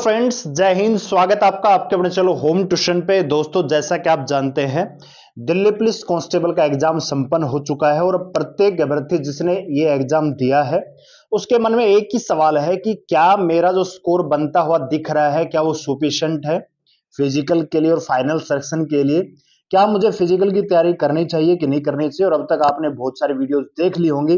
Friends, जय हिंद। स्वागत आपका आपके अपने चलो होम ट्यूशन पे। दोस्तों, जैसा कि आप जानते हैं, दिल्ली पुलिस कांस्टेबल का एग्जाम संपन्न हो चुका है और प्रत्येक अभ्यर्थी जिसने ये एग्जाम दिया है उसके मन में एक ही सवाल है कि क्या मेरा जो स्कोर बनता हुआ दिख रहा है, क्या वो सफिशिएंट है फिजिकल के लिए और फाइनल सिलेक्शन के लिए। क्या मुझे फिजिकल की तैयारी करनी चाहिए कि नहीं करनी चाहिए। और अब तक आपने बहुत सारी वीडियोस देख ली होंगी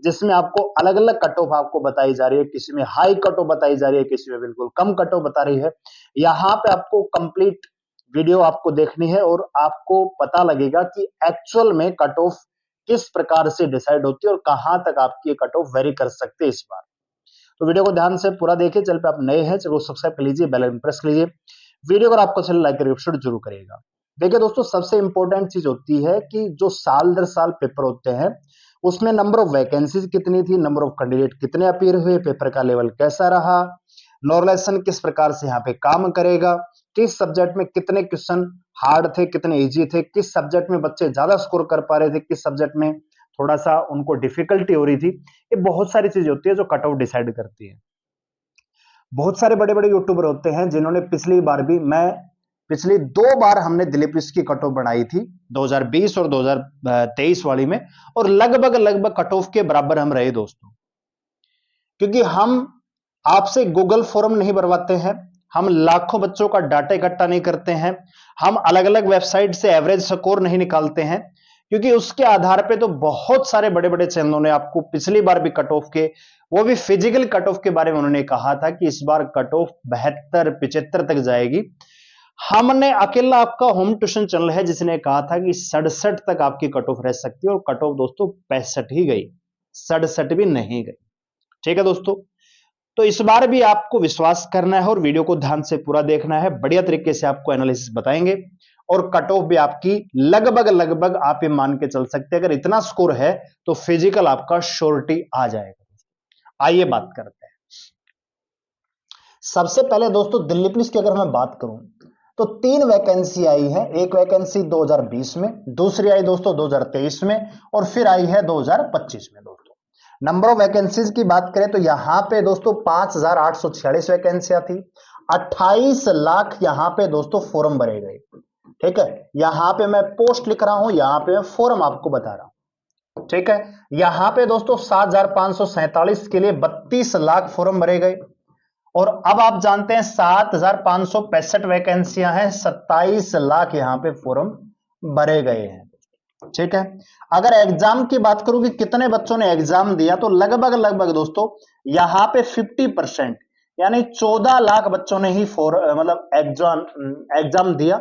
जिसमें आपको अलग अलग कट ऑफ आपको बताई जा रही है, किसी में हाई कट ऑफ बताई जा रही है, किसी में बिल्कुल कम कट ऑफ बता रही है। यहाँ पे आपको कंप्लीट वीडियो आपको देखनी है और आपको पता लगेगा कि एक्चुअल में कट ऑफ किस प्रकार से डिसाइड होती है और कहां तक आपकी ये कट ऑफ वेरी कर सकते हैं इस बार। तो वीडियो को ध्यान से पूरा देखिए। चल पे आप नए हैं, चलो सब्सक्राइब कर लीजिए, बेल आइकन प्रेस कर लीजिए। वीडियो अगर आपको चले लाइक करिए, शेयर जरूर करिएगा। देखिए दोस्तों, सबसे इंपॉर्टेंट चीज होती है कि जो साल दर साल पेपर होते हैं उसमें नंबर ऑफ वैकेंसीज कितनी थी, नंबर ऑफ कैंडिडेट कितने अपीयर हुए, पेपर का लेवल कैसा रहा, नॉर्मलाइजेशन किस प्रकार से यहाँ पे काम करेगा, किस सब्जेक्ट में कितने क्वेश्चन हार्ड थे, कितने इजी थे, किस सब्जेक्ट में बच्चे ज्यादा स्कोर कर पा रहे थे, किस सब्जेक्ट में थोड़ा सा उनको डिफिकल्टी हो रही थी। ये बहुत सारी चीजें होती है जो कट ऑफ डिसाइड करती है। बहुत सारे बड़े बड़े यूट्यूबर होते हैं जिन्होंने पिछली 2 बार हमने दिलीप की कट ऑफ बढ़ाई थी, 2020 और 2023 वाली में, और लगभग कट ऑफ के बराबर हम रहे दोस्तों। क्योंकि हम आपसे गूगल फॉर्म नहीं भरवाते हैं, हम लाखों बच्चों का डाटा इकट्ठा नहीं करते हैं, हम अलग अलग वेबसाइट से एवरेज स्कोर नहीं निकालते हैं। क्योंकि उसके आधार पे तो बहुत सारे बड़े बड़े चैनलों ने आपको पिछली बार भी कट ऑफ के, वो भी फिजिकल कट ऑफ के बारे में उन्होंने कहा था कि इस बार कट ऑफ 72-75 तक जाएगी। हमने अकेला आपका होम ट्यूशन चैनल है जिसने कहा था कि 67 तक आपकी कट ऑफ रह सकती है, और कट ऑफ दोस्तों 65 ही गई, 67 भी नहीं गई। ठीक है दोस्तों, तो इस बार भी आपको विश्वास करना है और वीडियो को ध्यान से पूरा देखना है। बढ़िया तरीके से आपको एनालिसिस बताएंगे और कट ऑफ भी आपकी लगभग आप ये मान के चल सकते हैं, अगर इतना स्कोर है तो फिजिकल आपका श्योरिटी आ जाएगा। आइए बात करते हैं। सबसे पहले दोस्तों, दिल्ली पुलिस की अगर मैं बात करूं तो 3 वैकेंसी आई है। एक वैकेंसी 2020 में, दूसरी आई दोस्तों 2023 में, और फिर आई है 2025 में। दोस्तों, नंबर ऑफ वैकेंसीज की बात करें तो यहां पे दोस्तों 5846 वैकेंसियां थी। 28 लाख यहां पे दोस्तों फॉर्म भरे गए। ठीक है, यहां पे मैं पोस्ट लिख रहा हूं, यहां पे मैं फॉर्म आपको बता रहा हूं। ठीक है, यहां पे दोस्तों 7547 के लिए 32 लाख फॉर्म भरे गए। और अब आप जानते हैं 7565 वैकेंसियां हैं, 27 लाख यहां पे फॉर्म भरे गए हैं। ठीक है, अगर एग्जाम की बात करूं कि कितने बच्चों ने एग्जाम दिया तो लगभग दोस्तों यहां पे 50% यानी 14 लाख बच्चों ने ही मतलब एग्जाम दिया।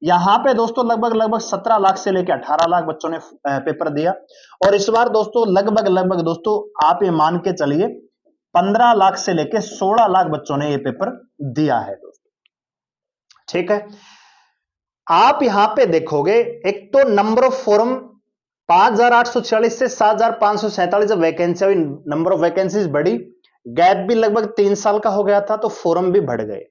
यहां पे दोस्तों लगभग 17 लाख से लेकर 18 लाख बच्चों ने पेपर दिया। और इस बार दोस्तों लगभग दोस्तों आप ये मान के चलिए 15 लाख से लेकर 16 लाख बच्चों ने ये पेपर दिया है दोस्तों। ठीक है, आप यहां पे देखोगे एक तो नंबर ऑफ फॉर्म 5846 से 7547 जब वैकेंसी हुई, नंबर ऑफ वैकेंसीज बढ़ी, गैप भी लगभग 3 साल का हो गया था तो फॉर्म भी बढ़ गए।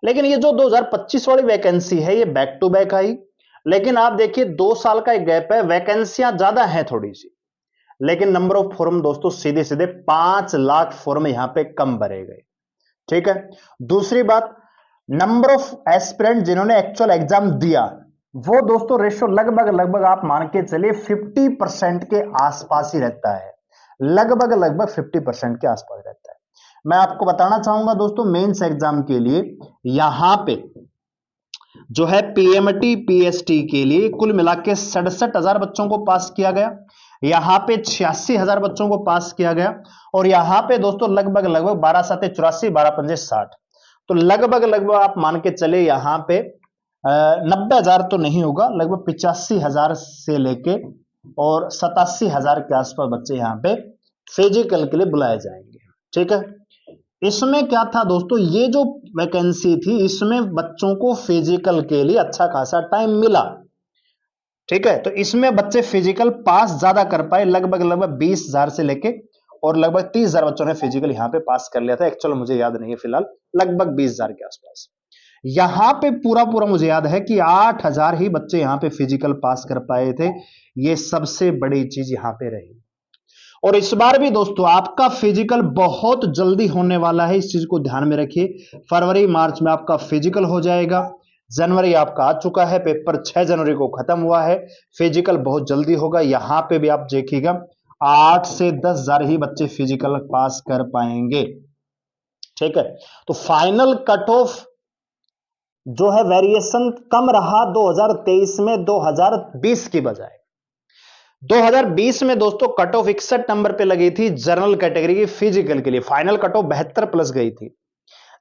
लेकिन ये जो 2025 वाली वैकेंसी है ये बैक टू बैक आई। लेकिन आप देखिए 2 साल का एक गैप है, वैकेंसियां ज्यादा हैं थोड़ी सी, लेकिन नंबर ऑफ फॉर्म दोस्तों सीधे सीधे 5 लाख फॉर्म यहां पे कम भरे गए। ठीक है, दूसरी बात, नंबर ऑफ एस्पिरेंट जिन्होंने एक्चुअल एग्जाम दिया वो दोस्तों रेशो लगभग आप मान के चलिए 50% के आसपास ही रहता है। लगभग 50% के आसपास रहता है। मैं आपको बताना चाहूंगा दोस्तों, मेंस एग्जाम के लिए यहां पे जो है पीएमटी पीएसटी के लिए कुल मिला के 67,000 बच्चों को पास किया गया, यहां पे 86,000 बच्चों को पास किया गया, और यहां पे दोस्तों लगभग 12 7 84 12 5 60, तो लगभग आप मान के चले यहां पे 90,000 तो नहीं होगा, लगभग 85,000 से लेके और 87,000 के आसपास बच्चे यहां पे फिजिकल के लिए बुलाए जाएंगे। ठीक है, इसमें क्या था दोस्तों, ये जो वैकेंसी थी इसमें बच्चों को फिजिकल के लिए अच्छा खासा टाइम मिला। ठीक है, तो इसमें बच्चे फिजिकल पास ज्यादा कर पाए, लगभग 20,000 से लेके और लगभग 30,000 बच्चों ने फिजिकल यहां पे पास कर लिया था। एक्चुअल मुझे याद नहीं है फिलहाल, लगभग 20,000 के आसपास। यहां पे पूरा मुझे याद है कि 8,000 ही बच्चे यहां पे फिजिकल पास कर पाए थे। ये सबसे बड़ी चीज यहां पे रही। और इस बार भी दोस्तों आपका फिजिकल बहुत जल्दी होने वाला है, इस चीज को ध्यान में रखिए। फरवरी मार्च में आपका फिजिकल हो जाएगा। जनवरी आपका आ चुका है, पेपर 6 जनवरी को खत्म हुआ है, फिजिकल बहुत जल्दी होगा। यहां पे भी आप देखिएगा 8 से 10,000 ही बच्चे फिजिकल पास कर पाएंगे। ठीक है, तो फाइनल कट ऑफ जो है वेरिएशन कम रहा 2023 में 2020 की बजाय। 2020 में दोस्तों कट ऑफ 61 नंबर पे लगी थी जनरल कैटेगरी की फिजिकल के लिए, फाइनल कट ऑफ 72 प्लस गई थी।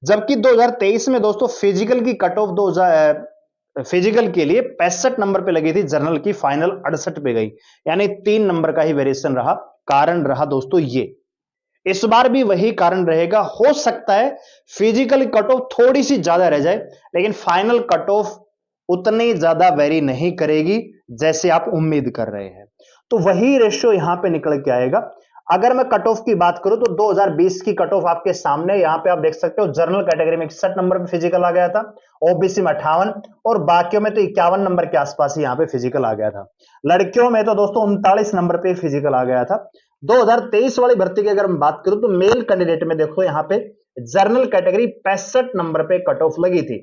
जबकि 2023 में दोस्तों फिजिकल की कट ऑफ फिजिकल के लिए 65 नंबर पे लगी थी, जनरल की फाइनल 68 पे गई, यानी 3 नंबर का ही वेरिएशन रहा। कारण रहा दोस्तों ये, इस बार भी वही कारण रहेगा। हो सकता है फिजिकल कट ऑफ थोड़ी सी ज्यादा रह जाए, लेकिन फाइनल कट ऑफ उतनी ज्यादा वेरी नहीं करेगी जैसे आप उम्मीद कर रहे हैं। तो वही रेशियो यहां पे निकल के आएगा। अगर मैं कट ऑफ की बात करूं तो 2020 की कट ऑफ आपके सामने यहां पे आप देख सकते हो। जनरल कैटेगरी में 61 नंबर पे फिजिकल आ गया था, ओबीसी में 58 और बाकियों में तो 51 नंबर के आसपास ही यहां पे फिजिकल आ गया था। लड़कियों में तो दोस्तों 39 नंबर पे फिजिकल आ गया था। 2023 वाली भर्ती की अगर मैं बात करूं तो मेल कैंडिडेट में देखो यहां पे जनरल कैटेगरी 65 नंबर पे कट ऑफ लगी थी,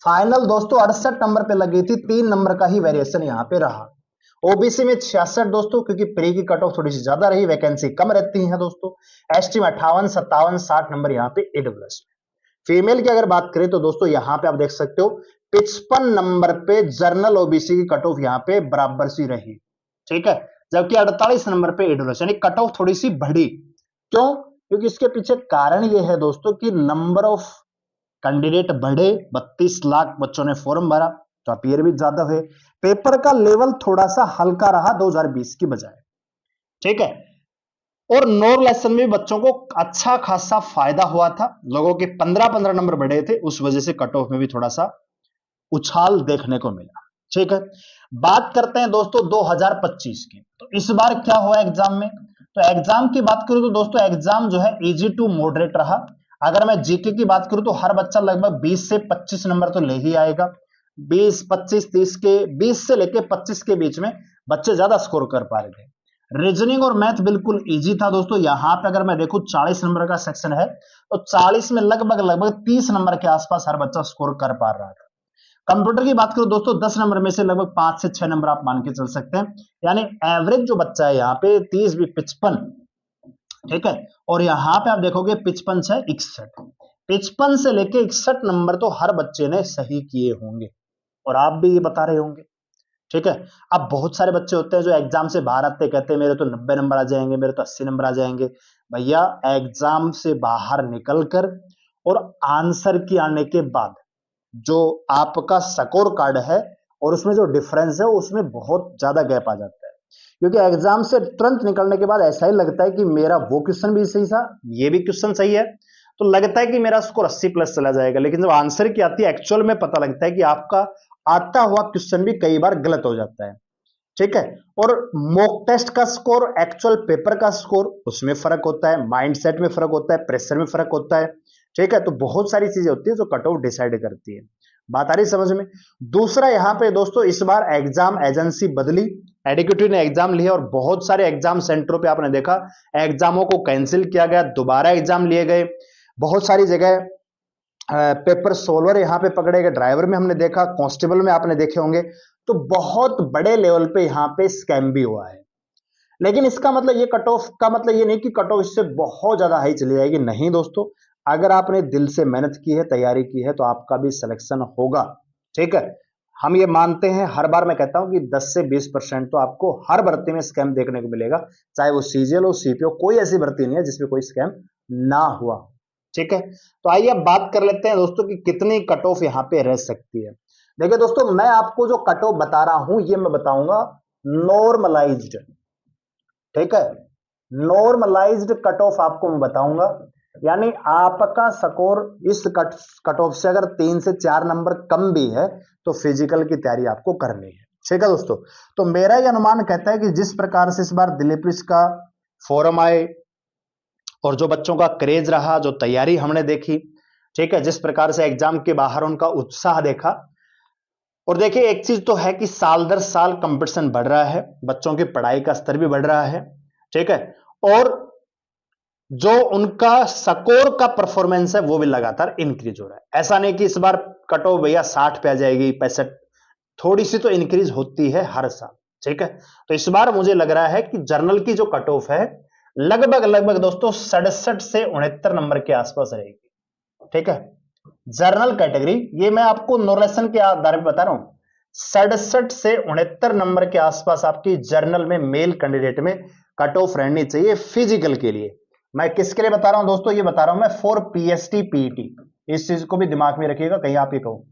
फाइनल दोस्तों 68 नंबर पे लगी थी, 3 नंबर का ही वेरिएशन यहां पे रहा। ओबीसी में 66 दोस्तों, क्योंकि प्री की कट ऑफ थोड़ी सी ज्यादा रही, वैकेंसी कम रहती है दोस्तों। एसटी में 58, 57, 60 नंबर यहां पे ईडब्ल्यूएस में। फीमेल की अगर बात करें तो दोस्तों यहां पे आप देख सकते हो 55 नंबर पे जर्नल ओबीसी की कट ऑफ यहां पे बराबर सी रही। ठीक है, जबकि 48 नंबर पे ईडब्ल्यूएस, यानी कट ऑफ थोड़ी सी बढ़ी। क्यों? क्योंकि इसके पीछे कारण यह है दोस्तों कि नंबर ऑफ कैंडिडेट बढ़े, 32 लाख बच्चों ने फॉर्म भरा तो अपीयर भी ज्यादा हुए। पेपर का लेवल थोड़ा सा हल्का रहा 2020 की बजाय। ठीक है, और नॉर लेसन में बच्चों को अच्छा खासा फायदा हुआ था, लोगों के 15-15 नंबर बढ़े थे, उस वजह से कट ऑफ में भी थोड़ा सा उछाल देखने को मिला। ठीक है, बात करते हैं दोस्तों 2025 की। तो इस बार क्या हुआ एग्जाम में? तो एग्जाम की बात करूं तो दोस्तों एग्जाम जो है इजी टू मॉडरेट रहा। अगर मैं जीके की बात करूं तो हर बच्चा लगभग 20 से 25 नंबर तो ले ही आएगा। 20, 25, 30 के 20 से लेके 25 के बीच में बच्चे ज्यादा स्कोर कर पा रहे थे। रीजनिंग और मैथ बिल्कुल इजी था दोस्तों। यहां पे अगर मैं देखूं 40 नंबर का सेक्शन है तो 40 में लगभग 30 नंबर के आसपास हर बच्चा स्कोर कर पा रहा था। कंप्यूटर की बात करो दोस्तों 10 नंबर में से लगभग 5 से 6 नंबर आप मान के चल सकते हैं, यानी एवरेज जो बच्चा है यहाँ पे 30 भी 55। ठीक है, और यहां पे आप देखोगे 55 से 61, 55 से लेके 61 नंबर तो हर बच्चे ने सही किए होंगे, और आप भी ये बता रहे होंगे। ठीक है, अब बहुत सारे बच्चे होते हैं जो एग्जाम से बाहर आते कहते हैं मेरे तो 90 नंबर आ जाएंगे, मेरे तो 80 नंबर आ जाएंगे। भैया एग्जाम से बाहर निकलकर और आंसर की आने के बाद जो आपका स्कोर कार्ड है और उसमें जो डिफरेंस है उसमें बहुत ज्यादा गैप आ जाता है, क्योंकि एग्जाम से तुरंत निकलने के बाद ऐसा ही लगता है कि मेरा वो क्वेश्चन भी सही था, ये भी क्वेश्चन सही है, तो लगता है कि मेरा स्कोर 80 प्लस चला जाएगा। लेकिन जब आंसर की आती है एक्चुअल में पता लगता है कि आपका आता हुआ क्वेश्चन भी कई बार गलत हो जाता है। ठीक है, और मॉक टेस्ट का स्कोर, एक्चुअल पेपर का स्कोर, उसमें फर्क होता है, माइंडसेट में फर्क होता है, प्रेशर में फर्क होता है। ठीक है, तो बहुत सारी चीजें होती है जो कट ऑफ डिसाइड करती है। बात आ रही समझ में? दूसरा यहां पे दोस्तों इस बार एग्जाम एजेंसी बदली, एडुकेटिव ने एग्जाम लिए और बहुत सारे एग्जाम सेंटरों पे आपने देखा एग्जामों को कैंसिल किया गया, दोबारा एग्जाम लिए गए। बहुत सारी जगह पेपर सोल्वर यहां पे पकड़े गए, ड्राइवर में हमने देखा, कांस्टेबल में आपने देखे होंगे। तो बहुत बड़े लेवल पे यहां पे स्कैम भी हुआ है। लेकिन इसका मतलब ये कट ऑफ का मतलब ये नहीं कि कट ऑफ इससे बहुत ज्यादा हाई चली जाएगी, नहीं दोस्तों। अगर आपने दिल से मेहनत की है, तैयारी की है, तो आपका भी सिलेक्शन होगा। ठीक है, हम ये मानते हैं, हर बार मैं कहता हूं कि 10 से 20% तो आपको हर भर्ती में स्कैम देखने को मिलेगा, चाहे वो सीजीएल हो, सीपीओ, कोई ऐसी भर्ती नहीं है जिसमें कोई स्कैम ना हुआ। ठीक है, तो आइए अब बात कर लेते हैं दोस्तों कि कितनी कट ऑफ यहां पे रह सकती है। देखिए दोस्तों, मैं आपको जो कट ऑफ बता रहा हूं ये मैं बताऊंगा नॉर्मलाइज्ड। ठीक है, नॉर्मलाइज्ड कट ऑफ आपको मैं बताऊंगा, यानी आपका स्कोर इस कट ऑफ से अगर 3 से 4 नंबर कम भी है तो फिजिकल की तैयारी आपको करनी है। ठीक है दोस्तों, तो मेरा यह अनुमान कहता है कि जिस प्रकार से इस बार दिल्ली पुलिस का फॉर्म आए और जो बच्चों का क्रेज रहा, जो तैयारी हमने देखी, ठीक है, जिस प्रकार से एग्जाम के बाहर उनका उत्साह देखा, और देखिए एक चीज तो है कि साल दर साल कंपटीशन बढ़ रहा है, बच्चों की पढ़ाई का स्तर भी बढ़ रहा है। ठीक है, और जो उनका स्कोर का परफॉर्मेंस है वो भी लगातार इंक्रीज हो रहा है। ऐसा नहीं कि इस बार कट ऑफ भैया 60 पे आ जाएगी, 65, थोड़ी सी तो इंक्रीज होती है हर साल। ठीक है, तो इस बार मुझे लग रहा है कि जर्नल की जो कट ऑफ है लगभग लगभग दोस्तों 67 से 69 नंबर के आसपास रहेगी। ठीक है, जर्नल कैटेगरी, ये मैं आपको नोरेशन के आधार पर बता रहा हूं, 67 से 69 नंबर के आसपास आपकी जर्नल में मेल कैंडिडेट में कट ऑफ रहनी चाहिए फिजिकल के लिए। मैं किसके लिए बता रहा हूं दोस्तों, ये बता रहा हूं मैं फॉर पीएसटी पीईटी, इस चीज को भी दिमाग में रखिएगा, कहीं आप ये कहो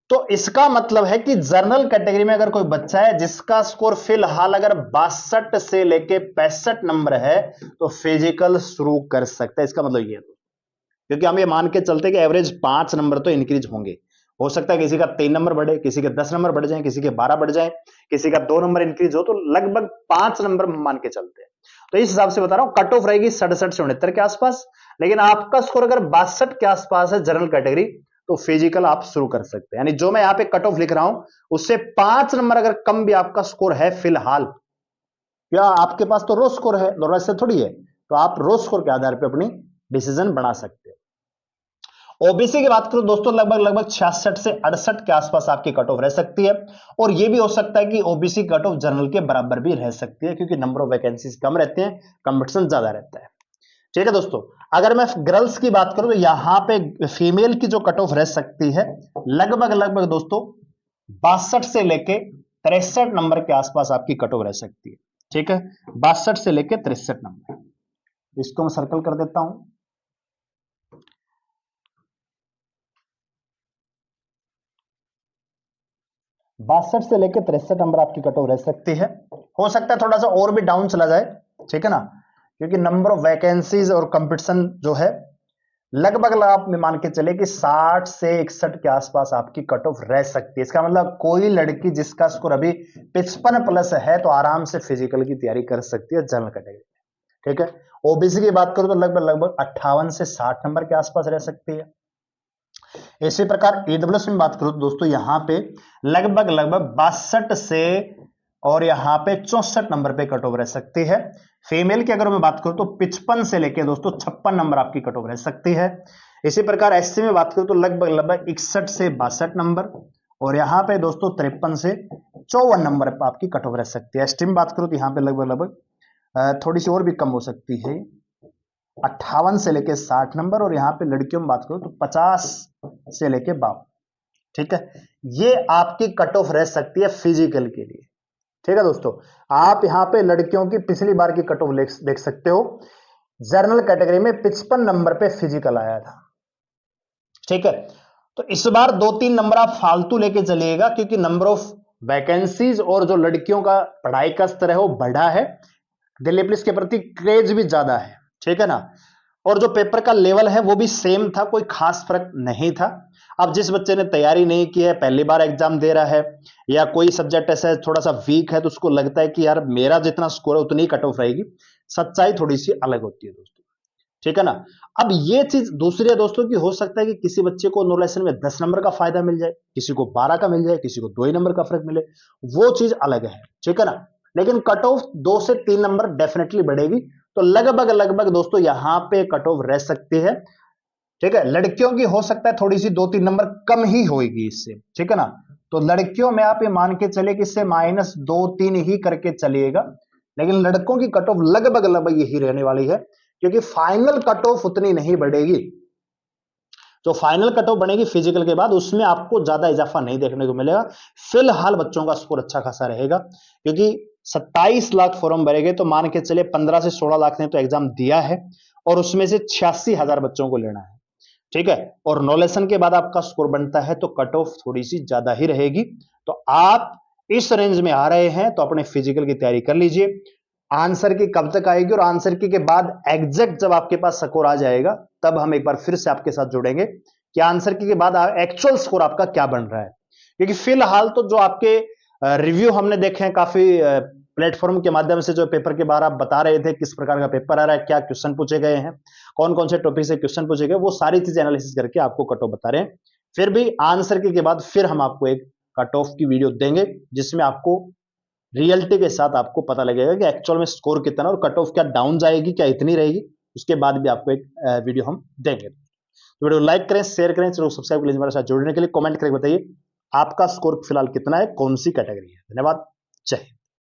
तो इसका मतलब है कि जर्नल कैटेगरी में अगर कोई बच्चा है जिसका स्कोर फिलहाल अगर 62 से लेके 65 नंबर है तो फिजिकल शुरू कर सकता है। इसका मतलब ये है, क्योंकि हम ये मान के चलते कि एवरेज 5 नंबर तो इंक्रीज होंगे। हो सकता है किसी का 3 नंबर बढ़े, किसी के 10 नंबर बढ़ जाए, किसी के 12 बढ़ जाए, किसी का 2 नंबर इंक्रीज हो, तो लगभग 5 नंबर मान के चलते हैं। तो इस हिसाब से बता रहा हूं कट ऑफ रहेगी 67 से 69 के आसपास, लेकिन आपका स्कोर अगर 62 के आसपास है जनरल कैटेगरी तो फिजिकल आप शुरू कर सकते हैं। यानी जो मैं यहां पे कट ऑफ लिख रहा हूं उससे 5 नंबर अगर कम भी आपका स्कोर है फिलहाल, या आपके पास तो रो स्कोर है, दोनों से थोड़ी है, तो आप रो स्कोर के आधार पर अपनी डिसीजन बना सकते हैं। ओबीसी की बात करूं दोस्तों लगभग लगभग 66 से 68 के आसपास आपकी कट ऑफ रह सकती है, और यह भी हो सकता है कि ओबीसी कट ऑफ जनरल के बराबर भी रह सकती है, क्योंकि नंबर ऑफ वैकेंसीज कम रहते हैं, कंपटीशन ज्यादा रहता है। ठीक है दोस्तों, अगर मैं गर्ल्स की बात करूं तो यहां पे फीमेल की जो कट ऑफ रह सकती है लगभग लगभग दोस्तों 62 से लेके 63 नंबर के आसपास आपकी कट ऑफ रह सकती है। ठीक है, 62 से लेके 63 नंबर, इसको मैं सर्कल कर देता हूं। 62 से लेकर 63 नंबर आपकी कट ऑफ रह सकती है। हो सकता है थोड़ा सा और भी डाउन चला जाए, ठीक है ना, क्योंकि नंबर ऑफ वैकेंसीज और कंपटीशन जो है लगभग आप में मान के चले कि 60 से 61 के आसपास आपकी कट ऑफ रह सकती है। इसका मतलब कोई लड़की जिसका स्कोर अभी 55 प्लस है तो आराम से फिजिकल की तैयारी कर सकती है जनरल कैटेगरी। ठीक है, ओबीसी की बात करूं तो लगभग लगभग 58 से 60 नंबर के आसपास रह सकती है। इसी प्रकार ईडब्ल्यूएस में बात करूं तो दोस्तों यहां पे लगभग लगभग 62 से और यहां पे 64 नंबर पे कट ऑफ रह सकती है। फीमेल की अगर मैं बात करूं तो 55 से लेके दोस्तों 56 नंबर आपकी कट ऑफ रह सकती है। इसी प्रकार एससी में बात करूं तो लगभग लगभग 61 से 62 नंबर, और यहां पे दोस्तों 53 से 54 नंबर पर आपकी कट ऑफ रह सकती है। एसटी में बात करूं तो यहां पे लगभग लगभग थोड़ी सी और भी कम हो सकती है, 58 से लेके 60 नंबर, और यहां पे लड़कियों में बात करूं तो 50 से लेके 52। ठीक है, ये आपकी कट ऑफ रह सकती है फिजिकल के लिए। ठीक है दोस्तों, आप यहां पे लड़कियों की पिछली बार की कट ऑफ देख सकते हो, जर्नल कैटेगरी में 55 नंबर पे फिजिकल आया था। ठीक है, तो इस बार 2-3 नंबर आप फालतू लेके चलिएगा, क्योंकि नंबर ऑफ वैकेंसीज और जो लड़कियों का पढ़ाई का स्तर है वो बढ़ा है, दिल्ली पुलिस के प्रति क्रेज भी ज्यादा है। ठीक है ना, और जो पेपर का लेवल है वो भी सेम था, कोई खास फर्क नहीं था। अब जिस बच्चे ने तैयारी नहीं की है, पहली बार एग्जाम दे रहा है, या कोई सब्जेक्ट ऐसा है थोड़ा सा वीक है, तो उसको लगता है कि यार मेरा जितना स्कोर है उतनी कट ऑफ रहेगी, सच्चाई थोड़ी सी अलग होती है दोस्तों। ठीक है ना, अब ये चीज दूसरी है दोस्तों की, हो सकता है कि किसी बच्चे को नो लेसन में 10 नंबर का फायदा मिल जाए, किसी को 12 का मिल जाए, किसी को 2 ही नंबर का फर्क मिले, वो चीज अलग है। ठीक है ना, लेकिन कट ऑफ 2 से 3 नंबर डेफिनेटली बढ़ेगी, तो लगभग लगभग दोस्तों यहां पे कट ऑफ रह सकती है। ठीक है, लड़कियों की हो सकता है थोड़ी सी 2-3 नंबर कम ही होगी इससे। ठीक है ना, तो लड़कियों में आप ये मान के चले कि इससे -2-3 ही करके चलिएगा, लेकिन लड़कों की कट ऑफ लगभग लगभग यही रहने वाली है, क्योंकि फाइनल कट ऑफ उतनी नहीं बढ़ेगी। जो फाइनल कट ऑफ बनेगी फिजिकल के बाद उसमें आपको ज्यादा इजाफा नहीं देखने को मिलेगा। फिलहाल बच्चों का स्कोर अच्छा खासा रहेगा, क्योंकि 27 लाख फॉर्म भरेंगे, तो मान के चले 15 से 16 लाख ने तो एग्जाम दिया है, और उसमें से 86,000 बच्चों को लेना है। ठीक है, और नॉलेसन के बाद आपका स्कोर बनता है, तो कट ऑफ थोड़ी सी ज्यादा ही रहेगी। तो आप इस रेंज में आ रहे हैं तो अपने फिजिकल की तैयारी कर लीजिए। आंसर की कब तक आएगी, और आंसर की के बाद एग्जैक्ट जब आपके पास स्कोर आ जाएगा तब हम एक बार फिर से आपके साथ जुड़ेंगे कि आंसर की के बाद एक्चुअल स्कोर आपका क्या बन रहा है। क्योंकि फिलहाल तो जो आपके रिव्यू हमने देखे हैं काफी प्लेटफॉर्म के माध्यम से, जो पेपर के बारे आप बता रहे थे किस प्रकार का पेपर आ रहा है, क्या क्वेश्चन पूछे गए हैं, कौन कौन से टॉपिक से क्वेश्चन पूछे गए, वो सारी चीजें एनालिसिस करके आपको कट ऑफ बता रहे हैं। फिर भी आंसर की के बाद फिर हम आपको एक कट ऑफ की वीडियो देंगे जिसमें आपको रियलिटी के साथ आपको पता लगेगा कि एक्चुअल में स्कोर कितना और कट ऑफ क्या डाउन जाएगी, क्या इतनी रहेगी, उसके बाद भी आपको एक वीडियो हम देंगे। तो वीडियो लाइक करें, शेयर करें, चलो सब्सक्राइब कर लीजिए। हमारे साथ जुड़ने के लिए कमेंट करके बताइए आपका स्कोर फिलहाल कितना है, कौन सी कैटेगरी है। धन्यवाद, जय हिंद।